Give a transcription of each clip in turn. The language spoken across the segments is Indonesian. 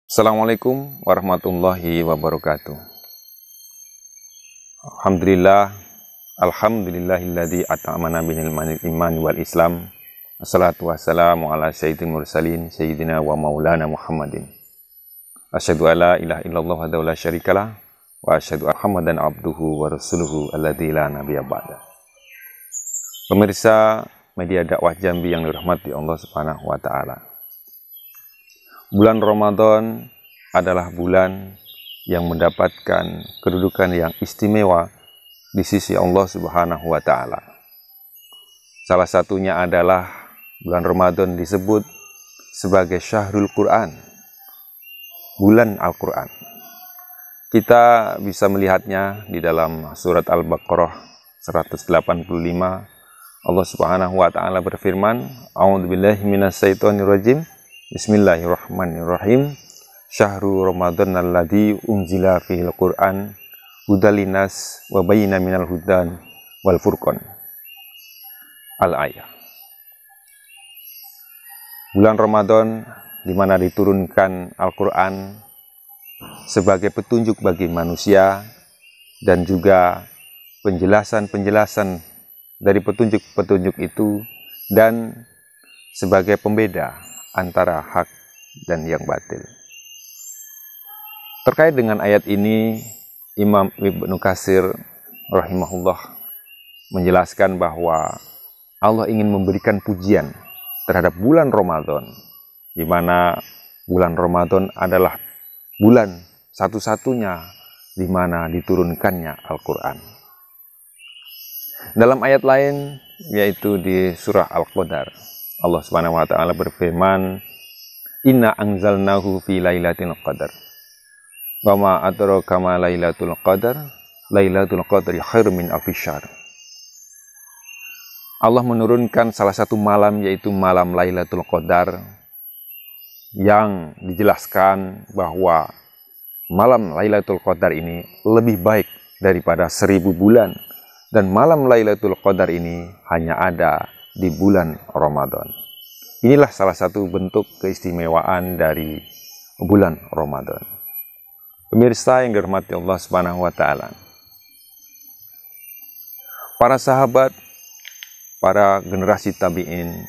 Assalamualaikum warahmatullahi wabarakatuh. Alhamdulillahilladzi at'amana binil iman wal islam. Assalatu wassalamu ala sayyidil mursalin sayyidina wa maulana Muhammadin. Asyhadu alla ilaha illallah wahdahu la syarikalah wa asyhadu anna Muhammadan abduhu wa rasuluhu alladzi la nabiyya ba'da. Pemirsa media dakwah Jambi yang dirahmati Allah Subhanahu wa taala. Bulan Ramadan adalah bulan yang mendapatkan kedudukan yang istimewa di sisi Allah Subhanahu wa taala. Salah satunya adalah bulan Ramadan disebut sebagai Syahrul Quran, bulan Al-Quran. Kita bisa melihatnya di dalam surat Al-Baqarah 185. Allah Subhanahu wa taala berfirman, A'udzubillahi minasyaitonirrajim. Bismillahirrahmanirrahim. Syahrul Ramadan alladzi unzila fihil Qur'an hudal linnas wa bayyina minal hudan wal furqan. Al-ayah. Bulan Ramadan di mana diturunkan Al-Qur'an sebagai petunjuk bagi manusia dan juga penjelasan-penjelasan dari petunjuk-petunjuk itu dan sebagai pembeda antara hak dan yang batil. Terkait dengan ayat ini, Imam Ibnu Katsir rahimahullah menjelaskan bahwa Allah ingin memberikan pujian terhadap bulan Ramadan, di mana bulan Ramadan adalah bulan satu-satunya di mana diturunkannya Al-Quran. Dalam ayat lain, yaitu di surah Al-Qadar, Allah Subhanahu wa taala berfirman, Inna anzalnahu fi lailatul qadar. Wa ma adraka ma lailatul qadar. Lailatul qadri khairum min alfi syahr. Allah menurunkan salah satu malam, yaitu malam Lailatul Qadar, yang dijelaskan bahwa malam Lailatul Qadar ini lebih baik daripada 1000 bulan, dan malam Lailatul Qadar ini hanya ada di bulan Ramadan. Inilah salah satu bentuk keistimewaan dari bulan Ramadan. Pemirsa yang dirahmati Allah Subhanahu wa taala. Para sahabat, para generasi tabi'in,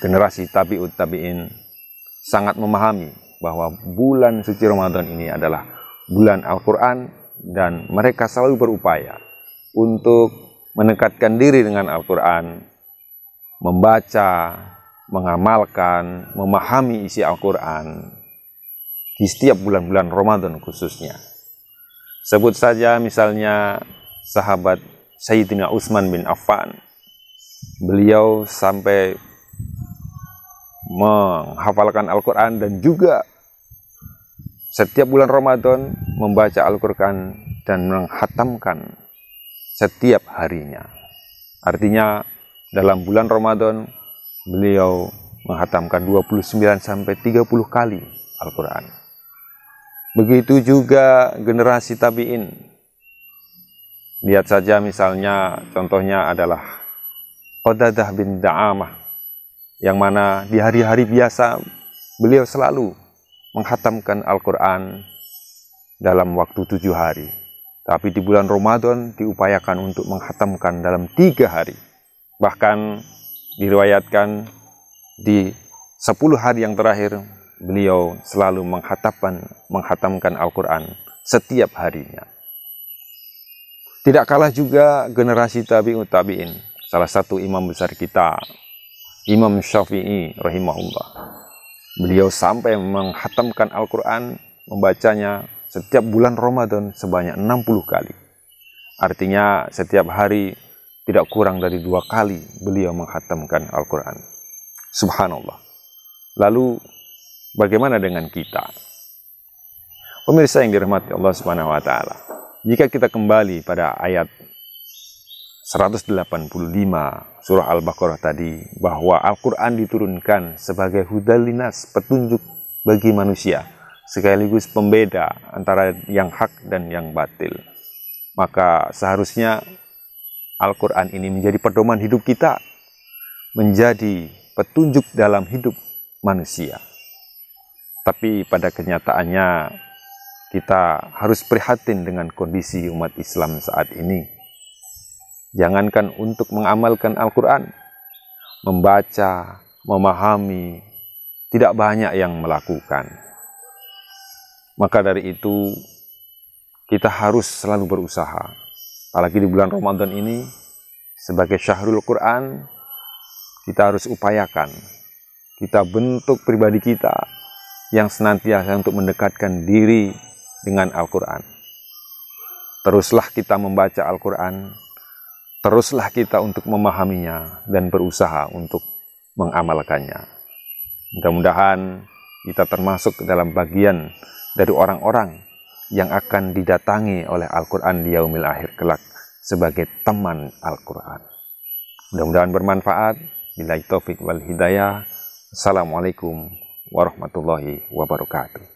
generasi tabi'ut tabi'in sangat memahami bahwa bulan suci Ramadan ini adalah bulan Al-Qur'an, dan mereka selalu berupaya untuk mendekatkan diri dengan Al-Qur'an, membaca, mengamalkan, memahami isi Al-Quran di setiap bulan-bulan Ramadan khususnya. Sebut saja misalnya sahabat Sayyidina Utsman bin Affan. Beliau sampai menghafalkan Al-Quran dan juga setiap bulan Ramadan membaca Al-Quran dan menghatamkan setiap harinya. Artinya dalam bulan Ramadan, beliau menghatamkan 29 sampai 30 kali Al-Quran. Begitu juga generasi tabi'in. Lihat saja misalnya, contohnya adalah Qatadah bin Da'amah, yang mana di hari-hari biasa beliau selalu menghatamkan Al-Quran dalam waktu 7 hari. Tapi di bulan Ramadan diupayakan untuk menghatamkan dalam 3 hari. Bahkan diriwayatkan di 10 hari yang terakhir beliau selalu menghatamkan Al-Quran setiap harinya. Tidak kalah juga generasi tabi'ut tabi'in. Salah satu imam besar kita, Imam Syafi'i rahimahullah. Beliau sampai menghatamkan Al-Quran, membacanya setiap bulan Ramadan sebanyak 60 kali. Artinya setiap hari tidak kurang dari 2 kali beliau menghatamkan Al-Quran. Subhanallah. Lalu bagaimana dengan kita? Pemirsa yang dirahmati Allah Subhanahu wa taala. Jika kita kembali pada ayat 185 surah Al-Baqarah tadi, bahwa Al-Quran diturunkan sebagai hudal linnas, petunjuk bagi manusia, sekaligus pembeda antara yang hak dan yang batil. Maka seharusnya Al-Quran ini menjadi pedoman hidup kita menjadi petunjuk dalam hidup manusia. Tapi pada kenyataannya kita harus prihatin dengan kondisi umat Islam saat ini. Jangankan untuk mengamalkan Al-Quran, membaca, memahami, tidak banyak yang melakukan. Maka dari itu, kita harus selalu berusaha. Apalagi di bulan Ramadan ini, sebagai syahrul Quran, kita harus upayakan. Kita bentuk pribadi kita yang senantiasa untuk mendekatkan diri dengan Al-Quran. Teruslah kita membaca Al-Quran, teruslah kita untuk memahaminya dan berusaha untuk mengamalkannya. Mudah-mudahan kita termasuk dalam bagian dari orang-orang yang akan didatangi oleh Al-Quran di yaumil akhir kelak sebagai teman Al-Quran. Mudah-mudahan bermanfaat. Billahi taufik wal hidayah. Assalamualaikum warahmatullahi wabarakatuh.